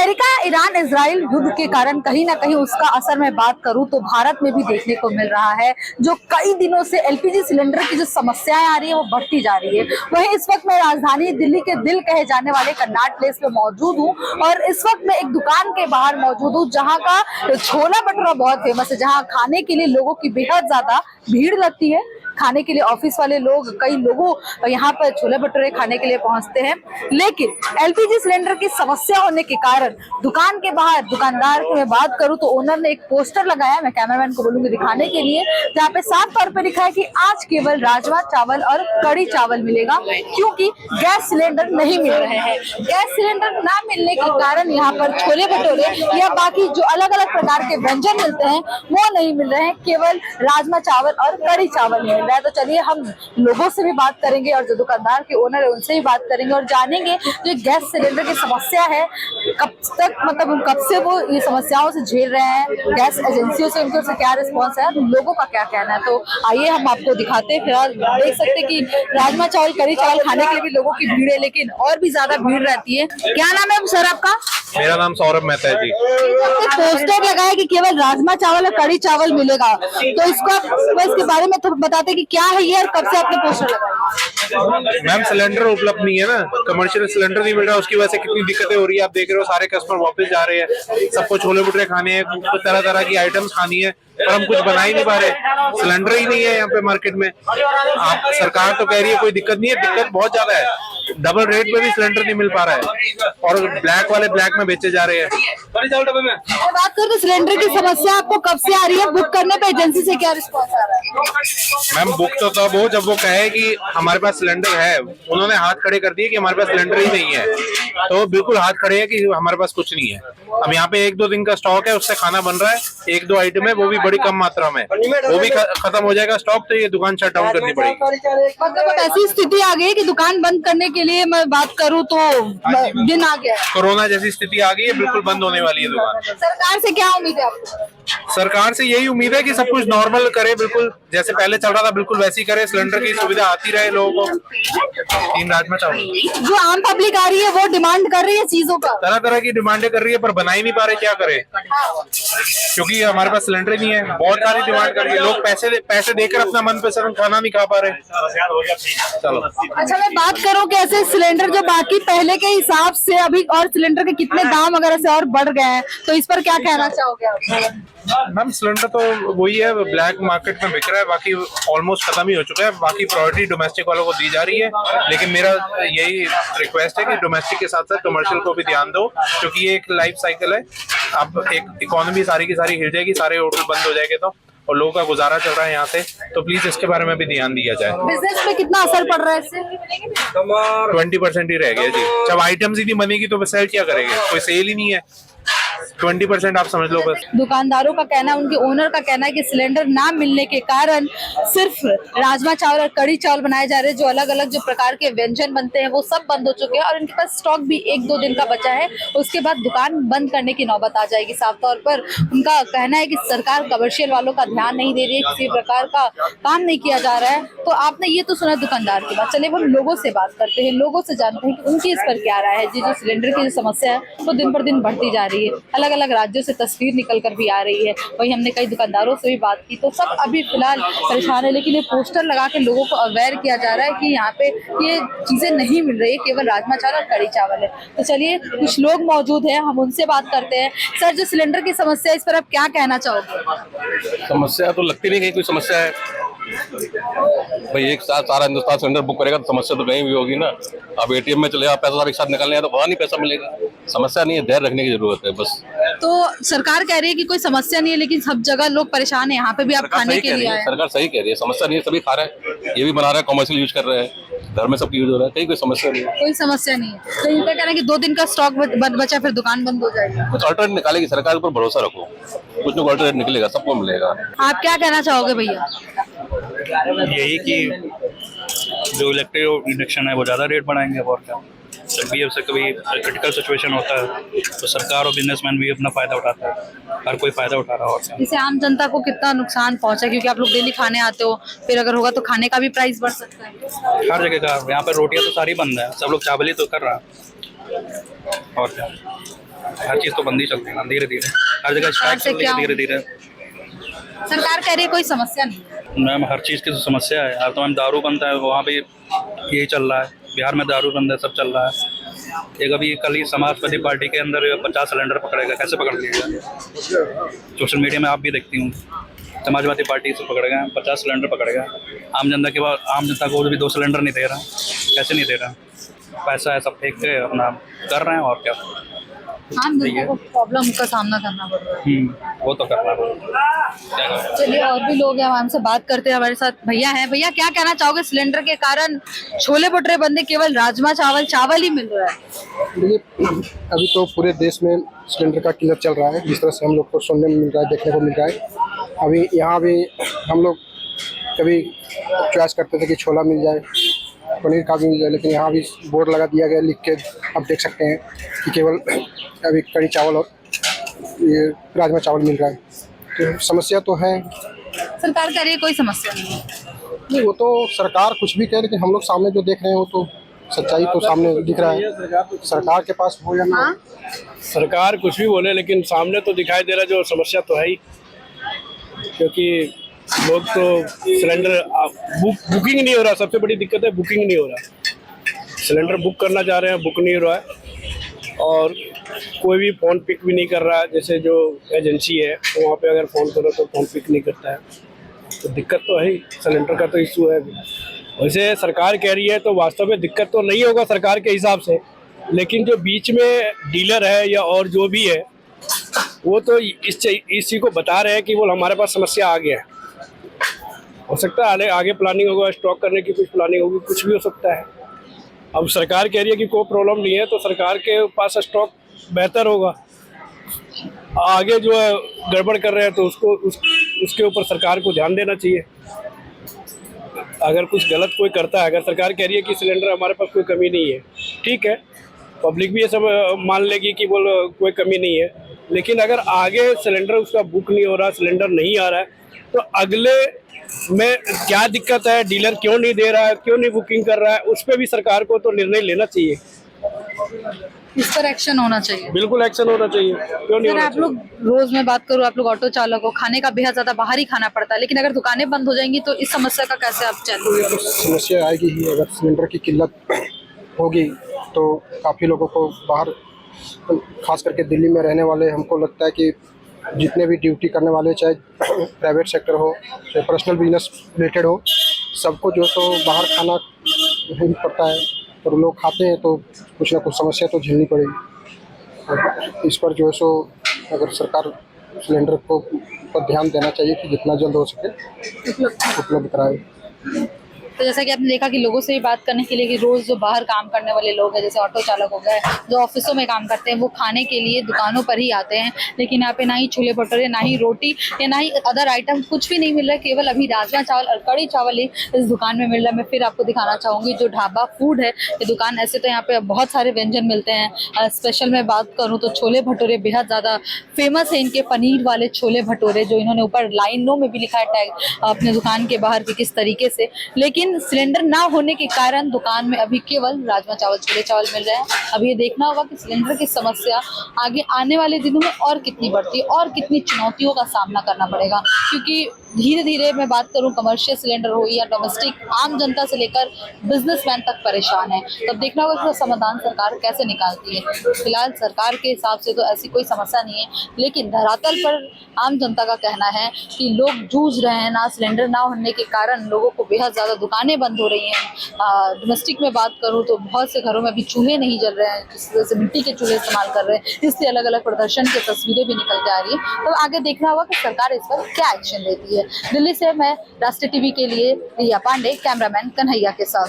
America Iran Israel युद्ध के कारण कहीं ना कहीं उसका असर मैं बात करूं तो भारत में भी देखने को मिल रहा है। जो कई दिनों से एलपीजी सिलेंडर की जो समस्याएं आ रही है वो बढ़ती जा रही है। वहीं इस वक्त मैं राजधानी दिल्ली के दिल कहे जाने वाले कन्नाट प्लेस पे मौजूद हूं और इस वक्त मैं एक दुकान के बाहर मौजूद हूं जहां का छोला भटूरा बहुत फेमस है, जहां खाने के लिए लोगों की बेहद ज्यादा भीड़ लगती है। खाने के लिए ऑफिस वाले लोग, कई लोगों यहाँ पर छोले भटूरे खाने के लिए पहुंचते हैं, लेकिन एलपीजी सिलेंडर की समस्या होने के कारण दुकान के बाहर दुकानदार की मैं बात करूं तो ओनर ने एक पोस्टर लगाया, मैं कैमरामैन को बोलूंगी दिखाने के लिए, जहाँ पे साफ तौर पे लिखा है कि आज केवल राजमा चावल और कड़ी चावल मिलेगा क्योंकि गैस सिलेंडर नहीं मिल रहे हैं। गैस सिलेंडर ना मिलने के कारण यहाँ पर छोले भटूरे या बाकी जो अलग अलग प्रकार के व्यंजन मिलते हैं वो नहीं मिल रहे हैं, केवल राजमा चावल और कड़ी चावल मिल रहा है। तो चलिए हम लोगों से भी बात करेंगे और जो दुकानदार के ओनर है उनसे भी बात करेंगे और जानेंगे जो गैस सिलेंडर की समस्या है कब तक, मतलब कब से वो ये समस्याओं से झेल रहे हैं, गैस एजेंसियों से उनके क्या रिस्पॉन्स है, लोगों का क्या कहना है। तो आइए हम आपको दिखाते हैं। फिलहाल देख सकते हैं कि राजमा चावल कड़ी चावल खाने के लिए भी लोगों की भीड़ है, लेकिन और भी ज्यादा भीड़ रहती है। क्या नाम है सर आपका? मेरा नाम सौरभ मेहता है जी। पोस्टर लगाया कि केवल राजमा चावल और कड़ी चावल मिलेगा, तो इसके बारे में तो बताते कि क्या है ये और कब से आपने पोस्टर लगाया? मैम सिलेंडर उपलब्ध नहीं है ना, कमर्शियल सिलेंडर नहीं मिल रहा, उसकी वजह से कितनी दिक्कतें हो रही है। आप देख रहे हो सारे कस्टमर वापस जा रहे हैं, सबको छोले भटूरे खाने हैं, तरह तरह की आइटम्स खानी है, पर हम कुछ बना ही नहीं पा रहे, सिलेंडर ही नहीं है यहाँ पे मार्केट में। आप सरकार तो कह रही है कोई दिक्कत नहीं है, दिक्कत बहुत ज्यादा है, डबल रेट में भी सिलेंडर नहीं मिल पा रहा है और ब्लैक वाले ब्लैक में बेचे जा रहे हैं। बात करें तो सिलेंडर की समस्या आपको कब से आ रही है? बुक करने पे एजेंसी से क्या रिस्पॉन्स आ रहा है? मैम बुक तो तब हो जब वो कहे कि हमारे पास सिलेंडर है। उन्होंने हाथ खड़े कर दिए कि हमारे पास सिलेंडर ही नहीं है, तो बिल्कुल हाथ खड़े है कि हमारे पास कुछ नहीं है। अब यहाँ पे 1-2 दिन का स्टॉक है, उससे खाना बन रहा है, 1-2 आइटम है, वो भी बड़ी कम मात्रा में, वो भी खत्म हो जाएगा स्टॉक, तो ये दुकान शट डाउन करनी पड़ेगी। मतलब ऐसी स्थिति आ गई कि दुकान बंद करने के लिए मैं बात करूं तो दिन आ गया, कोरोना जैसी स्थिति आ गई है, बिल्कुल बंद होने वाली है दुकान। सरकार से क्या उम्मीद है आपको? सरकार से यही उम्मीद है कि सब कुछ नॉर्मल करे, बिल्कुल जैसे पहले चल रहा था बिल्कुल वैसी करे, सिलेंडर की सुविधा आती रहे लोगों को। 3 राजमा चावल जो आम पब्लिक आ रही है वो डिमांड कर रही है चीजों का, तरह तरह की डिमांडें कर रही है, पर बना ही नहीं पा रहे, क्या करे, क्योंकि हमारे पास सिलेंडर ही नहीं है। बहुत सारी डिमांड कर रही है, लोग पैसे देकर अपना मनपसंद खाना नहीं खा पा रहे। चलो अच्छा, मैं बात करूं कि ऐसे सिलेंडर जो बाकी पहले के हिसाब से अभी और सिलेंडर के कितने दाम अगर ऐसे और बढ़ गए हैं, तो इस पर क्या कहना चाहोगे आप? मैम सिलेंडर तो वही है, ब्लैक मार्केट में बिक रहा है, बाकी ऑलमोस्ट खत्म ही हो चुका है। बाकी प्रायोरिटी डोमेस्टिक वालों को दी जा रही है, लेकिन मेरा यही रिक्वेस्ट है कि डोमेस्टिक के साथ साथ कमर्शियल को भी ध्यान दो, क्योंकि ये एक लाइफ साइकिल है। अब एक इकोनॉमी सारी की सारी हिल जाएगी, सारे होटल बंद हो जाएंगे तो, और लोगों का गुजारा चल रहा है यहाँ से, तो प्लीज इसके बारे में भी ध्यान दिया जाए। बिजनेस पे कितना असर पड़ रहा है इससे? 20% ही रह गया जी। जब आइटम्स ही नहीं बनेगी तो सेल क्या करेंगे, कोई सेल ही नहीं है। 20% आप समझ लो बस। दुकानदारों का कहना, उनके ओनर का कहना है कि सिलेंडर ना मिलने के कारण सिर्फ राजमा चावल और कड़ी चावल बनाए जा रहे हैं, जो अलग अलग जो प्रकार के व्यंजन बनते हैं वो सब बंद हो चुके हैं और इनके पास स्टॉक भी 1-2 दिन का बचा है, उसके बाद दुकान बंद करने की नौबत आ जाएगी। साफ तौर पर उनका कहना है कि सरकार कमर्शियल वालों का ध्यान नहीं दे रही है, किसी प्रकार का काम नहीं किया जा रहा है। तो आपने ये तो सुना दुकानदार की बात, चलिए हम लोगों से बात करते हैं, लोगों से जानते हैं कि उनकी इस पर क्या राय है। जी, जो सिलेंडर की जो समस्या है वो दिन पर दिन बढ़ती जा रही है, अलग अलग राज्यों से तस्वीर निकल कर भी आ रही है। वही हमने कई दुकानदारों से भी बात की, तो सब अभी फिलहाल परेशान है, लेकिन ये पोस्टर लगा के लोगों को अवेयर किया जा रहा है कि यहाँ पे ये चीजें नहीं मिल रही है, केवल राजमा चावल और कड़ी चावल है। तो चलिए कुछ लोग मौजूद हैं, हम उनसे बात करते हैं। सर, जो सिलेंडर की समस्या है इस पर आप क्या कहना चाहोगे? समस्या तो लगती नहीं कहीं कोई समस्या है भाई, एक साथ सारा हिंदुस्तान सिलेंडर बुक करेगा तो समस्या तो कहीं भी होगी ना। अब एटीएम में चले जाओ, पैसा एक साथ निकालने तो वहाँ नहीं पैसा मिलेगा। समस्या नहीं है, धैर्य रखने की जरूरत है बस। तो सरकार कह रही है कि कोई समस्या नहीं है, लेकिन सब जगह लोग परेशान है, यहाँ पे भी आप खाने के लिए आए। सरकार सही कह रही है, समस्या नहीं है, सभी खा रहे हैं, ये भी बना रहे हैं, कमर्शियल यूज कर रहे हैं, घर में सबकी यूज हो रहा है, कहीं कोई समस्या नहीं है। कोई समस्या नहीं है। तो इनका कहना है कि 2 दिन का स्टॉक बचा, फिर दुकान बंद हो जाएगी। कुछ अल्टरनेट निकालेगी सरकार, के ऊपर भरोसा रखो, कुछ ना कुछ अल्टरनेट निकलेगा, सबको मिलेगा। आप क्या कहना चाहोगे भैया? यही कि जो इलेक्ट्रिक इंडक्शन है वो ज़्यादा रेट बढ़ाएंगे, और क्या। जब भी उससे कभी क्रिटिकल सिचुएशन होता है तो सरकार और बिजनेसमैन भी अपना फ़ायदा उठाता है, हर कोई फ़ायदा उठा रहा है। और इससे आम जनता को कितना नुकसान पहुंचा, क्योंकि आप लोग डेली खाने आते हो, फिर अगर होगा तो खाने का भी प्राइस बढ़ सकता है। हर जगह का, यहाँ पर रोटियाँ तो सारी बंद है, सब लोग चावल ही तो कर रहा है, और क्या। हर चीज़ तो बंद ही चलती है ना, धीरे धीरे हर जगह स्ट्राइक से चल रही है क्या धीरे धीरे। सरकार कह रही है कोई समस्या नहीं। मैम हर चीज़ की तो समस्या है। अब तो मैम दारू बनता है, वहाँ भी यही चल रहा है। बिहार में दारू बंद है, सब चल रहा है। एक अभी कल ही समाजवादी पार्टी के अंदर 50 सिलेंडर पकड़ेगा, कैसे पकड़ लिएगा? सोशल मीडिया में आप भी देखती हूँ, समाजवादी पार्टी से पकड़ेगा, 50 सिलेंडर पकड़ेगा। आम जनता को भी 2 सिलेंडर नहीं दे रहा, कैसे नहीं दे रहा? पैसा है, सब फेंक के अपना कर रहे हैं और क्या। आम जनता को प्रॉब्लम का सामना करना पड़ रहा है। वो तो करना पड़ेगा, क्या करें। चलिए और भी लोग हैं, हम हमसे बात करते हैं। हमारे साथ भैया हैं। भैया क्या कहना चाहोगे, सिलेंडर के कारण छोले भटूरे बंद है, केवल राजमा चावल ही मिल रहा है? देखिए अभी तो पूरे देश में सिलेंडर का किल्लत चल रहा है, जिस तरह से हम लोग को सुनने में मिल रहा है, देखने को मिल रहा है। अभी यहाँ भी हम लोग कभी चॉइस करते थे कि छोला मिल जाए, पनीर का भी मिल जाए, लेकिन यहाँ भी बोर्ड लगा दिया गया, लिख के आप देख सकते हैं कि केवल अभी कड़ी चावल और ये राजमा चावल मिल रहा है। तो समस्या तो है। सरकार कह रही है कोई समस्या नहीं है। नहीं, वो तो सरकार कुछ भी कहे, लेकिन हम लोग सामने जो देख रहे हैं वो तो सच्चाई तो सामने दिख रहा है। सरकार के पास हो या ना, सरकार कुछ भी बोले लेकिन सामने तो दिखाई दे रहा है जो समस्या तो है ही। क्योंकि लोग तो सिलेंडर बुकिंग नहीं हो रहा, सबसे बड़ी दिक्कत है बुकिंग नहीं हो रहा। सिलेंडर बुक करना चाह रहे हैं, बुक नहीं हो रहा है, और कोई भी फ़ोन पिक भी नहीं कर रहा है। जैसे जो एजेंसी है वहाँ पे अगर फ़ोन करो तो फ़ोन पिक नहीं करता है, तो दिक्कत तो है ही। सिलेंडर का तो इशू है। वैसे सरकार कह रही है तो वास्तव में दिक्कत तो नहीं होगा सरकार के हिसाब से, लेकिन जो बीच में डीलर है या और जो भी है वो तो इस चीज़ को बता रहे हैं कि वो हमारे पास समस्या आ गया है। हो सकता है आगे प्लानिंग होगा, स्टॉक करने की कुछ प्लानिंग होगी, कुछ भी हो सकता है। अब सरकार कह रही है कि कोई प्रॉब्लम नहीं है, तो सरकार के पास स्टॉक बेहतर होगा। आगे जो है गड़बड़ कर रहे हैं तो उसके ऊपर सरकार को ध्यान देना चाहिए। अगर कुछ गलत कोई करता है, अगर सरकार कह रही है कि सिलेंडर हमारे पास कोई कमी नहीं है, ठीक है, पब्लिक भी ये सब मान लेगी कि बोल कोई कमी नहीं है, लेकिन अगर आगे सिलेंडर उसका बुक नहीं हो रहा, सिलेंडर नहीं आ रहा है, तो अगले में क्या दिक्कत है, डीलर क्यों नहीं दे रहा है, क्यों नहीं बुकिंग कर रहा है, उस पर भी सरकार को तो निर्णय लेना चाहिए। इस पर एक्शन होना चाहिए। बिल्कुल एक्शन होना चाहिए, क्यों नहीं सर होना आप लोग रोज में बात करूँ, आप लोग ऑटो चालक हो, खाने का बेहद ज्यादा बाहर ही खाना पड़ता है, लेकिन अगर दुकानें बंद हो जाएंगी तो इस समस्या का कैसे आप चैलेंज? तो समस्या आएगी ही। अगर सिलेंडर की किल्लत होगी तो काफ़ी लोगों को बाहर, खास करके दिल्ली में रहने वाले, हमको लगता है कि जितने भी ड्यूटी करने वाले, चाहे प्राइवेट सेक्टर हो चाहे पर्सनल बिजनेस रिलेटेड हो, सबको जो तो बाहर खाना नहीं पड़ता है, और लोग खाते हैं तो कुछ ना कुछ समस्या तो झेलनी पड़ेगी। और इस पर जो है सो अगर सरकार सिलेंडर को पर ध्यान देना चाहिए कि जितना जल्द हो सके उपलब्ध कराए। तो जैसा कि आपने देखा कि लोगों से भी बात करने के लिए कि रोज जो बाहर काम करने वाले लोग हैं, जैसे ऑटो चालक हो गए, जो ऑफिसों में काम करते हैं, वो खाने के लिए दुकानों पर ही आते हैं, लेकिन यहाँ पे ना ही छोले भटूरे, ना ही रोटी या ना ही अदर आइटम कुछ भी नहीं मिल रहा है। केवल अभी राजमा चावल और कड़ी चावल ही इस दुकान में मिल रहा है। मैं फिर आपको दिखाना चाहूँगी जो ढाबा फूड है ये दुकान। ऐसे तो यहाँ पे बहुत सारे व्यंजन मिलते हैं। स्पेशल में बात करूँ तो छोले भटूरे बेहद ज़्यादा फेमस है, इनके पनीर वाले छोले भटूरे, जो इन्होंने ऊपर लाइनों में भी लिखा है टैग अपने दुकान के बाहर कि किस तरीके से। लेकिन सिलेंडर ना होने के कारण दुकान में अभी केवल राजमा चावल, छोले चावल मिल रहे हैं। अब ये देखना होगा कि सिलेंडर की समस्या आगे आने वाले दिनों में और कितनी बढ़ती है और कितनी चुनौतियों का सामना करना पड़ेगा, क्योंकि धीरे धीरे मैं बात करूं कमर्शियल सिलेंडर हो या डोमेस्टिक, आम जनता से लेकर बिजनेसमैन तक परेशान है। तब देखना होगा इसका समाधान सरकार कैसे निकालती है। फिलहाल सरकार के हिसाब से तो ऐसी कोई समस्या नहीं है, लेकिन धरातल पर आम जनता का कहना है कि लोग जूझ रहे हैं। ना सिलेंडर ना होने के कारण लोगों को बेहद ज़्यादा दुकानें बंद हो रही हैं। डोमेस्टिक में बात करूँ तो बहुत से घरों में अभी चूल्हे नहीं जल रहे हैं, जिस वजह से मिट्टी के चूल्हे इस्तेमाल कर रहे हैं, इसलिए अलग अलग प्रदर्शन की तस्वीरें भी निकल के आ रही है। तो आगे देखना होगा कि सरकार इस पर क्या एक्शन लेती है। दिल्ली से मैं राष्ट्रीय टीवी के लिए रिया पांडे, कैमरामैन कन्हैया के साथ।